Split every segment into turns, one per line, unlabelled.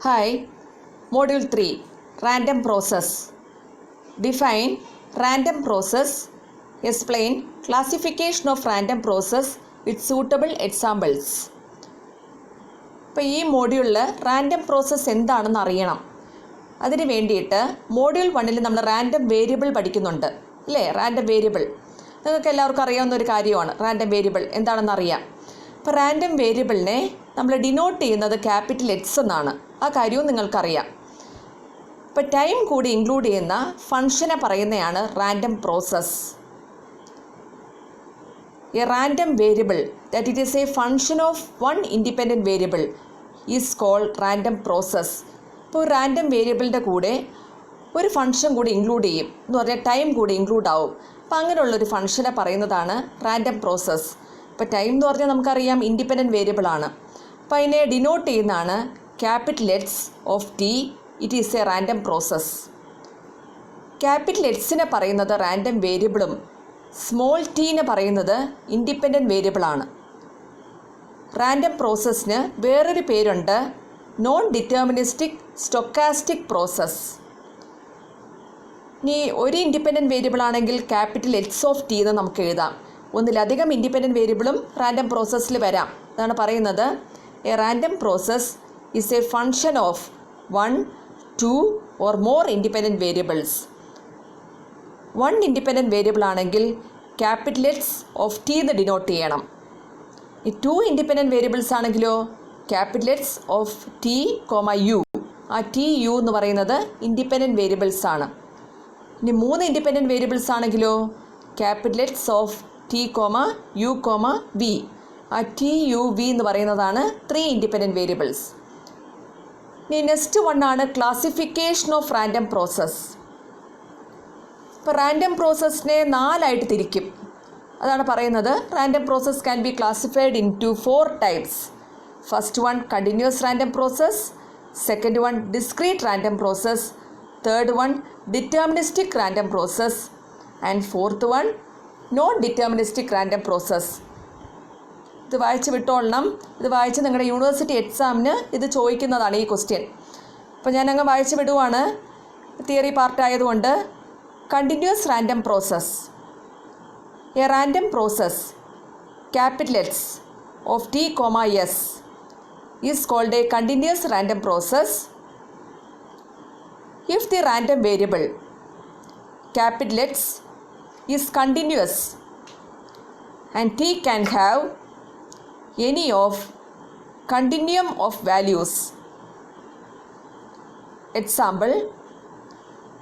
Hi, Module 3 Random Process. Define random process. Explain classification of random process with suitable examples. ഇപ്പോൾ ഈ മോഡ്യൂളിൽ random process എന്താണെന്ന് അറിയണം. അതിന് വേണ്ടിയിട്ട് മോഡ്യൂൾ 1 നമ്മൾ റാൻഡം വേരിയബിൾ പഠിക്കുന്നുണ്ട് അല്ലേ? റാൻഡം വേരിയബിൾ നിങ്ങൾക്ക് എല്ലാവർക്കും അറിയാവുന്ന ഒരു കാര്യമാണ്. റാൻഡം വേരിയബിൾ എന്താണെന്ന് അറിയാം. അപ്പോൾ റാൻഡം വേരിയബിളിനെ നമ്മൾ ഡിനോട്ട് ചെയ്യുന്നത് ക്യാപിറ്റൽ എക്സ് എന്നാണ്. ആ കാര്യവും നിങ്ങൾക്കറിയാം. ഇപ്പോൾ ടൈം കൂടി ഇൻക്ലൂഡ് ചെയ്യുന്ന ഫംഗ്ഷനെ പറയുന്നതാണ് random process. A random variable that it is a function of one independent variable is called random process. ഇപ്പോൾ റാൻഡം വേരിയബിളിൻ്റെ കൂടെ ഒരു ഫംഗ്ഷൻ കൂടി ഇൻക്ലൂഡ് ചെയ്യും എന്ന് പറഞ്ഞാൽ ടൈം കൂടി ഇൻക്ലൂഡ് ആവും. അപ്പോൾ അങ്ങനെയുള്ളൊരു ഫംഗ്ഷനെ പറയുന്നതാണ് റാൻഡം പ്രോസസ്സ്. ഇപ്പോൾ ടൈം എന്ന് പറഞ്ഞാൽ നമുക്കറിയാം ഇൻഡിപെൻഡൻറ്റ് വേരിയബിളാണ്. അപ്പോൾ അതിനെ ഡിനോട്ട് ചെയ്യുന്നതാണ് capital X of t. It is a random process. Capital എക്സിനെ പറയുന്നത് റാൻഡം വേരിയബിളും സ്മോൾ ടീനെ പറയുന്നത് ഇൻഡിപെൻഡൻറ്റ് വേരിയബിളാണ്. റാൻഡം പ്രോസസ്സിന് വേറൊരു പേരുണ്ട്, നോൺ ഡിറ്റർമിനിസ്റ്റിക് സ്റ്റൊക്കാസ്റ്റിക് പ്രോസസ്സ്. ഇനി ഒരു ഇൻഡിപെൻഡൻറ്റ് വേരിയബിൾ ആണെങ്കിൽ ക്യാപിറ്റൽ എക്സ് ഓഫ് ടി എന്ന് നമുക്ക് എഴുതാം. ഒന്നിലധികം ഇൻഡിപെൻഡൻറ്റ് വേരിയബിളും റാൻഡം പ്രോസസ്സിൽ വരാം. അതാണ് പറയുന്നത് a random process is a function of 1, 2 or more independent variables. 1 independent variable ആണെങ്കിൽ ക്യാപിറ്റൽ എക്സ് ഓഫ് ടി എന്ന് ഡിനോട്ട് ചെയ്യണം. ഈ 2 ഇൻഡിപെൻഡൻറ്റ് വേരിയബിൾസ് ആണെങ്കിലോ capital X of T U. ആ ടി യു എന്ന് പറയുന്നത് ഇൻഡിപെൻഡൻറ്റ് വേരിയബിൾസ് ആണ്. ഇനി 3 ഇൻഡിപെൻഡൻറ്റ് വേരിയബിൾസ് ആണെങ്കിലോ capital X of T U V. ആ ടി യു വി എന്ന് പറയുന്നതാണ് 3 ഇൻഡിപെൻഡൻറ്റ് വേരിയബിൾസ്. ഇനി നെക്സ്റ്റ് ആണ് ക്ലാസിഫിക്കേഷൻ ഓഫ് റാൻഡം പ്രോസസ്സ്. ഇപ്പോൾ റാൻഡം പ്രോസസ്സിനെ 4 തിരിക്കും. അതാണ് പറയുന്നത് random process can be classified into 4 types. First one continuous random process, second one discrete random process, third one deterministic random process and fourth one non deterministic random process. ഇത് വായിച്ച് വിട്ടോളണം. ഇത് വായിച്ച് നിങ്ങളുടെ university എക്സാമിന് ഇത് ചോദിക്കുന്നതാണ് ഈ question. അപ്പോൾ ഞാനങ്ങ് വായിച്ച് വിടുവാണ്, theory പാർട്ടായതുകൊണ്ട്. Continuous random process. A random process capital X of t, s is called a continuous random process if the random variable capital X is continuous and t can have any of continuum of values. Example: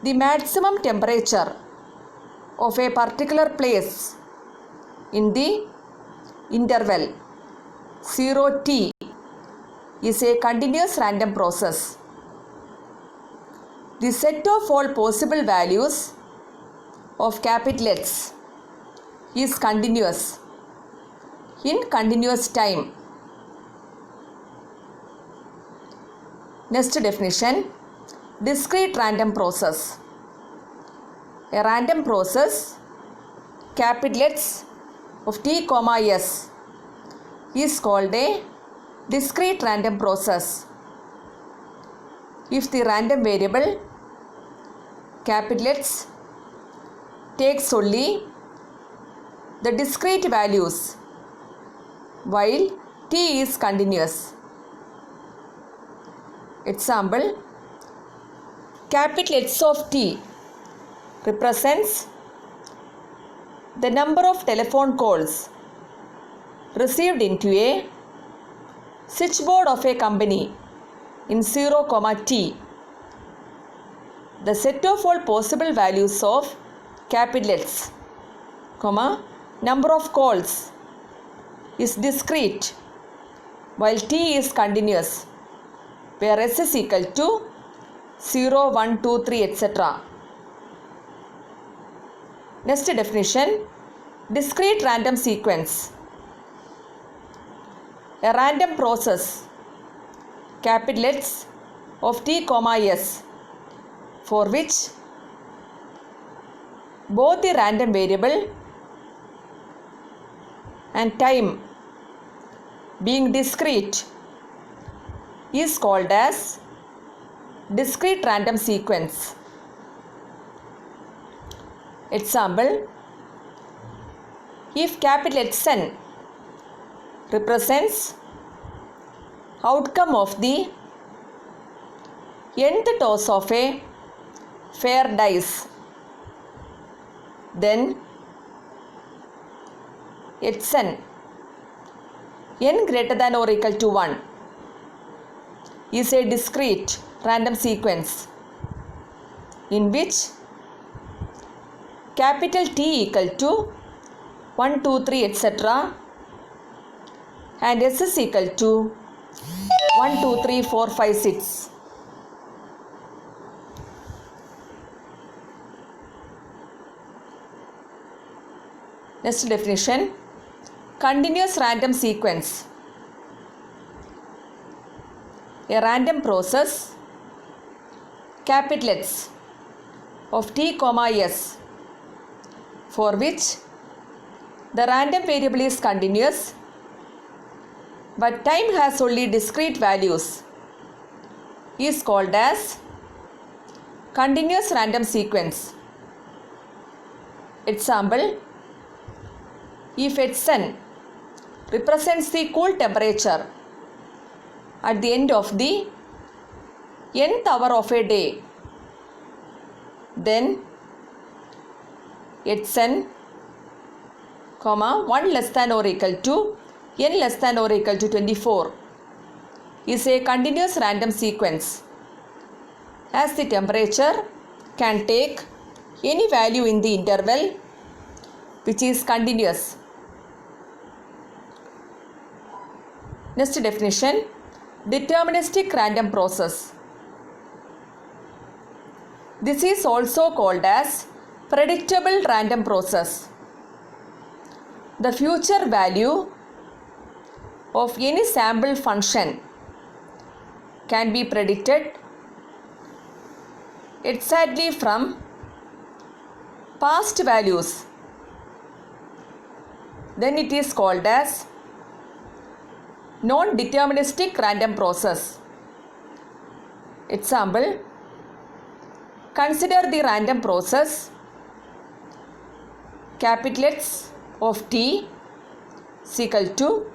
the maximum temperature of a particular place in the interval 0t is a continuous random process. The set of all possible values of capital X is continuous in continuous time. Next definition: discrete random process. A random process capital X of t, s is called a discrete random process if the random variable capital X takes only the discrete values while t is continuous. Example: capital X of t represents the number of telephone calls received into a switchboard of a company in 0, t. The set of all possible values of capital X, number of calls is discrete while t is continuous, where s is equal to 0, 1, 2, 3, etc. Next definition: discrete random sequence. A random process capital X of t, s for which both the random variable and time being discrete is called as discrete random sequence. Example, if capital Xn represents outcome of the nth toss of a fair dice, then Xn n greater than or equal to 1 is a discrete random sequence in which capital T equal to 1, 2, 3 etc. and S is equal to 1, 2, 3, 4, 5, 6. Next definition, continuous random sequence. A random process capital X of T, S for which the random variable is continuous but time has only discrete values is called as continuous random sequence. Example, if Xn represents the cool temperature at the end of the nth hour of a day, then Xn, 1 less than or equal to n less than or equal to 24 is a continuous random sequence, as the temperature can take any value in the interval which is continuous. Next definition, deterministic random process. This is also called as predictable random process. The future value of any sample function can be predicted exactly from past values. Then it is called as non-deterministic random process. Example, consider the random process capital X of T is equal to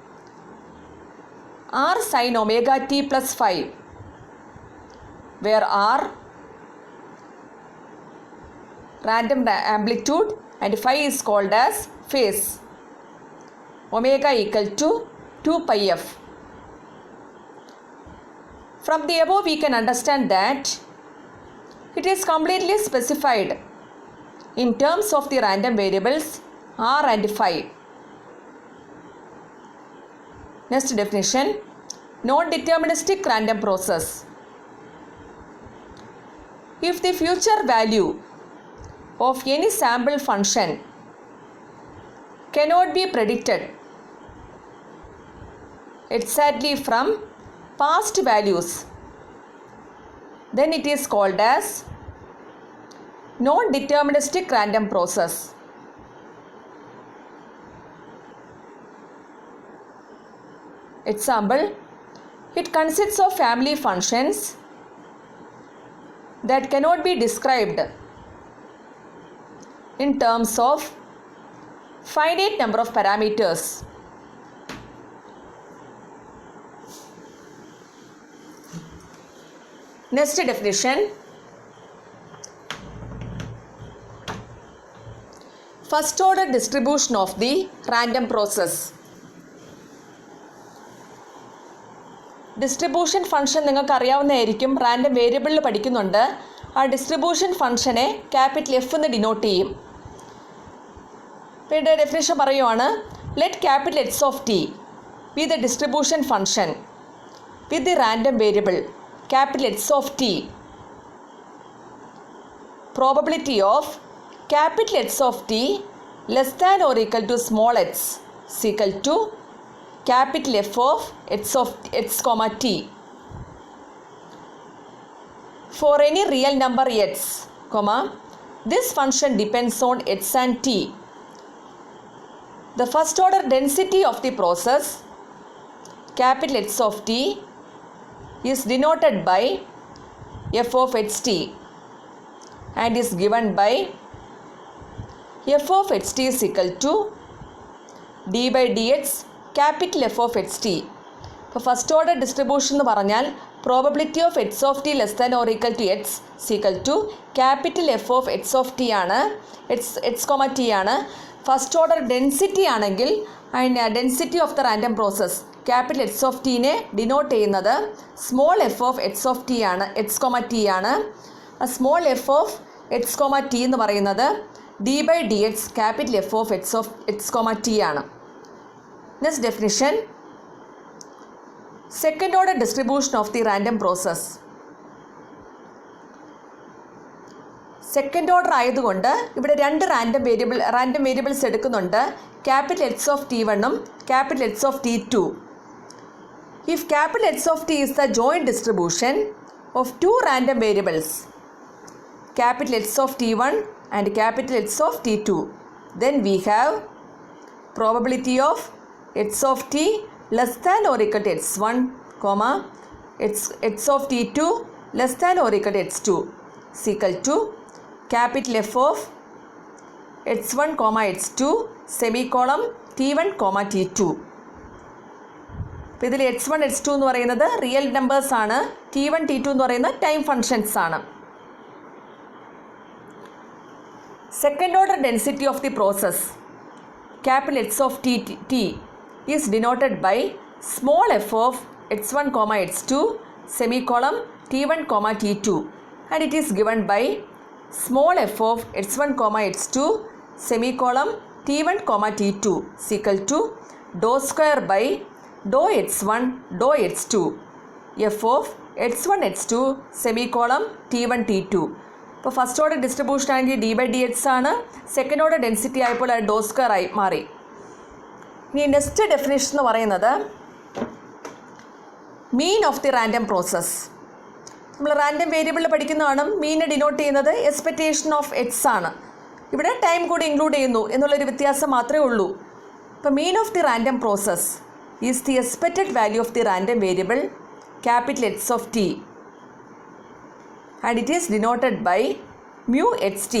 R sin omega t plus phi, where R random amplitude and phi is called as phase, omega equal to 2 pi f. From the above we can understand that it is completely specified in terms of the random variables R and phi. Next definition, non-deterministic random process. If the future value of any sample function cannot be predicted exactly from past values, then it is called as non-deterministic random process. Example, it consists of family functions that cannot be described in terms of finite number of parameters. Next definition, first order distribution of the random process. Distribution function നിങ്ങൾക്ക് അറിയാവുന്നതായിരിക്കും, random വേരിയബിളിൽ പഠിക്കുന്നുണ്ട്. ആ distribution ഫംഗ്ഷനെ capital F എന്ന് denote ചെയ്യും. ഇവിടെ definition പറയുവാണ്, let capital X of T be the distribution function with the random variable capital X of T. Probability of capital X of T less than or equal to small X is equal to capital F of x comma t. For any real number x, this function depends on x and t. The first order density of the process capital X of t is denoted by f of xt and is given by f of xt is equal to d by dx capital F of xt. ഇപ്പോൾ first order distribution എന്ന് പറഞ്ഞാൽ probability of X of T less than or equal to x equal to capital F of X of T ആണ്, x comma t ആണ്. First order density ആണെങ്കിൽ അതിന് density of the random process capital X of ടീനെ denote ചെയ്യുന്നത് small f of X of T ആണ്, x comma t ആണ്. Small f of x comma t എന്ന് പറയുന്നത് d by D x capital F of x comma t ആണ്. Next definition, second order distribution of the random process. Second order ആയതുകൊണ്ട് ഇവിടെ രണ്ട് random variables എടുക്കുന്നുണ്ട്, capital X of T വണ്ണും capital X of T two. If capital X of t is the joint distribution of two random variables capital X of T one and capital X of T2, then we have probability of X of T less than or equal to X1, comma X of T2 less than or equal to X2 is equal to capital F of X1, comma X2 semicolon T1, comma T2. അപ്പോൾ ഇതിൽ X1 X2 എന്ന് പറയുന്നത് real numbers ആണ്, T1 T2 എന്ന് പറയുന്നത് time functions ആണ്. Second order density of the process capital X of t is denoted by small f of x1 comma x2 semicolon t1 comma t2 and it is given by small f of x1 comma x2 semicolon t1 comma t2 is equal to dou square by dou x1 dou x2 f of x1 x2 semicolon t1 t2. ഇപ്പോൾ first order distribution ആണെങ്കിൽ D by D X ആണ്, second order density ആയപ്പോൾ അത് ഡോ square ആയി മാറി. ഇനി next definition എന്ന് പറയുന്നത് mean of the random process. നമ്മൾ റാൻഡം വേരിയബിളിൽ പഠിക്കുന്നതാണ് മീനെ ഡിനോട്ട് ചെയ്യുന്നത് എക്സ്പെക്റ്റേഷൻ ഓഫ് എക്സ് ആണ്. ഇവിടെ ടൈം കൂടി ഇൻക്ലൂഡ് ചെയ്യുന്നു എന്നുള്ളൊരു വ്യത്യാസം മാത്രമേ ഉള്ളൂ. ഇപ്പോൾ mean of the random process is the expected value of the random variable capital X of T and it is denoted by mu xt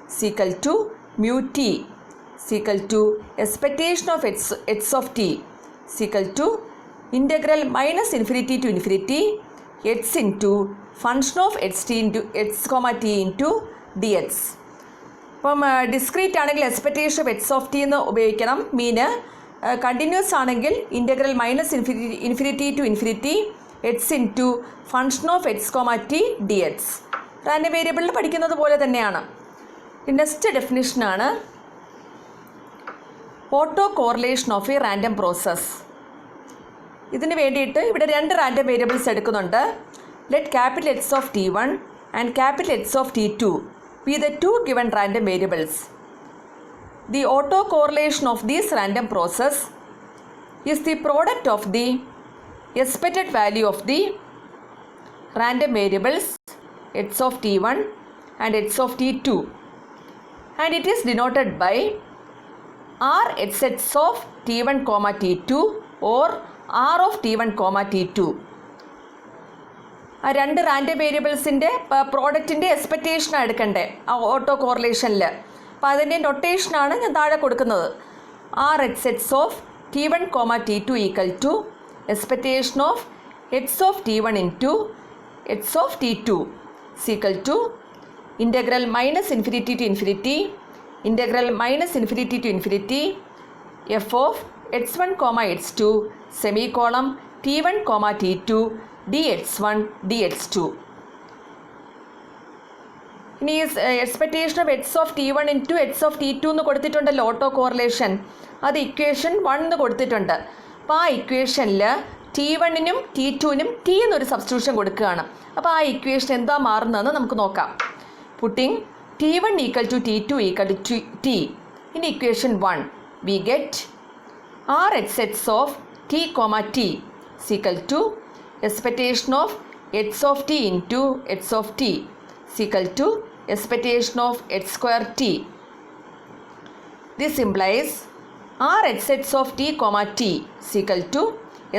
is equal to mu t is equal to expectation of x of t is equal to integral minus infinity to infinity x into function of xt into x comma t into dx. അപ്പം discrete ആണെങ്കിൽ expectation of X of T എന്ന് ഉപയോഗിക്കണം mean. Continuous ആണെങ്കിൽ integral minus infinity to infinity x into function of x comma t d x. Random വേരിയബിളിൽ പഠിക്കുന്നത് പോലെ തന്നെയാണ്. Next ഡെഫിനിഷനാണ് autocorrelation of a random process. ഇതിന് വേണ്ടിയിട്ട് ഇവിടെ രണ്ട് റാൻഡം വേരിയബിൾസ് എടുക്കുന്നുണ്ട്. Let capital X of T one and capital X of T two be the two given random variables. The auto correlation of these random process is the product of the expected value of the random variables x of t1 and x of t2 and it is denoted by r x of t1 comma t2 or r of t1 comma t2. ആ രണ്ട് random വേരിയബിൾസിൻ്റെ പ്രോഡക്റ്റിൻ്റെ എക്സ്പെക്റ്റേഷനാണ് എടുക്കണ്ടേ ആ auto കോറിലേഷനിൽ. അപ്പോൾ അതിൻ്റെ നൊട്ടേഷനാണ് ഞാൻ താഴെ കൊടുക്കുന്നത്. R X of T one comma T two equal to expectation of x of t1 into x of t2 is equal to integral minus infinity to infinity integral minus infinity to infinity f of x1 comma x2 semicolon t1 comma t2 dx1 dx2. ഇനി expectation of X of T one into X of T two എന്ന് കൊടുത്തിട്ടുണ്ടല്ലോ auto correlation, അത് equation 1 എന്ന് കൊടുത്തിട്ടുണ്ട്. അപ്പോൾ ആ ഇക്വേഷനിൽ T വണ്ണിനും ടി ടുവിനും ടി എന്നൊരു സബ്സ്റ്റിറ്റ്യൂഷൻ കൊടുക്കുകയാണ്. അപ്പോൾ ആ ഇക്വേഷൻ എന്താ മാറുന്നതെന്ന് നമുക്ക് നോക്കാം. Putting T one equal to T two equal to T in equation 1 we get R X of T comma T equal to expectation of X of T into X of T equal to expectation of X square T. This implies r x of t comma t is equal to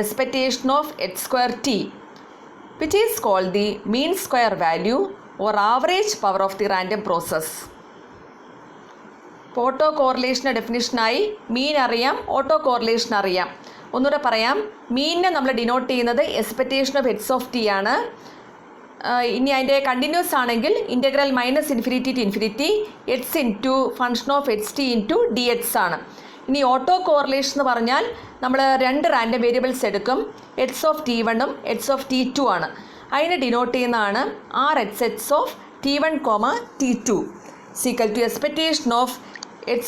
expectation of x square t which is called the mean square value or average power of the random process. ഇപ്പോൾ auto കോറിലേഷൻ്റെ ഡെഫിനിഷനായി മീൻ അറിയാം, auto correlation അറിയാം. ഒന്നുകൂടെ പറയാം, മീനിനെ നമ്മൾ denote ചെയ്യുന്നത് expectation of H of T ആണ്. ഇനി അതിൻ്റെ കണ്ടിന്യൂസ് ആണെങ്കിൽ integral -∞ to ∞ X into function of H T into D X ആണ്. ഇനി ഓട്ടോ കോറിലേഷൻ എന്ന് പറഞ്ഞാൽ നമ്മൾ 2 റാൻഡം വേരിയബിൾസ് എടുക്കും, എച്ച് ഓഫ് ടി വണ്ണും എച്ച് ഓഫ് ടി ടു ആണ്. അതിനെ ഡിനോട്ട് ചെയ്യുന്നതാണ് R H of T one comma T two equal to expectation of H